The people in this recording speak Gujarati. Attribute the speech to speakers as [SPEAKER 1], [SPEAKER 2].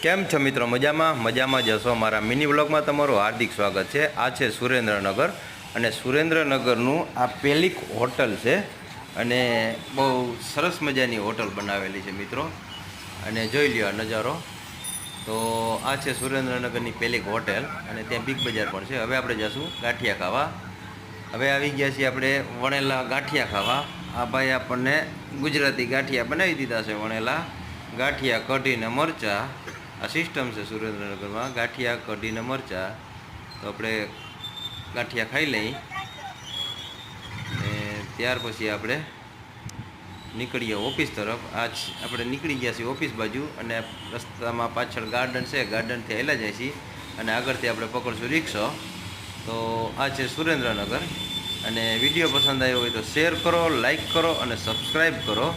[SPEAKER 1] કેમ છો મિત્રો? મજામાં જશો? મારા મિની વ્લોગમાં તમારું હાર્દિક સ્વાગત છે. આ છે સુરેન્દ્રનગર અને સુરેન્દ્રનગરનું આ પેલિક હોટલ છે અને બહુ સરસ મજાની હોટલ બનાવેલી છે મિત્રો. અને જોઈ લ્યો આ નજારો. તો આ છે સુરેન્દ્રનગરની પેલિક હોટેલ અને ત્યાં બિગ બજાર પણ છે. હવે આપણે જઈશું ગાંઠિયા ખાવા. હવે આવી ગયા છીએ આપણે વણેલા ગાંઠિયા ખાવા. આ ભાઈ આપણને ગુજરાતી ગાંઠિયા બનાવી દીધા છે. વણેલા ગાંઠિયા, કઢીને મરચાં. આ સિસ્ટમ છે સુરેન્દ્રનગરમાં, ગાંઠિયા, કઢીને મરચાં. તો આપણે ગાંઠિયા ખાઈ લઈ ને ત્યાર પછી આપણે નીકળીએ ઓફિસ તરફ. આજ આપણે નીકળી ગયા છીએ ઓફિસ બાજુ અને રસ્તામાં પાછળ ગાર્ડન છે, ગાર્ડનથી હેલા જાય છીએ અને આગળથી આપણે પકડશું રિક્ષો. તો આ છે સુરેન્દ્રનગર. અને વિડીયો પસંદ આવ્યો હોય તો શેર કરો, લાઈક કરો અને સબસ્ક્રાઈબ કરો.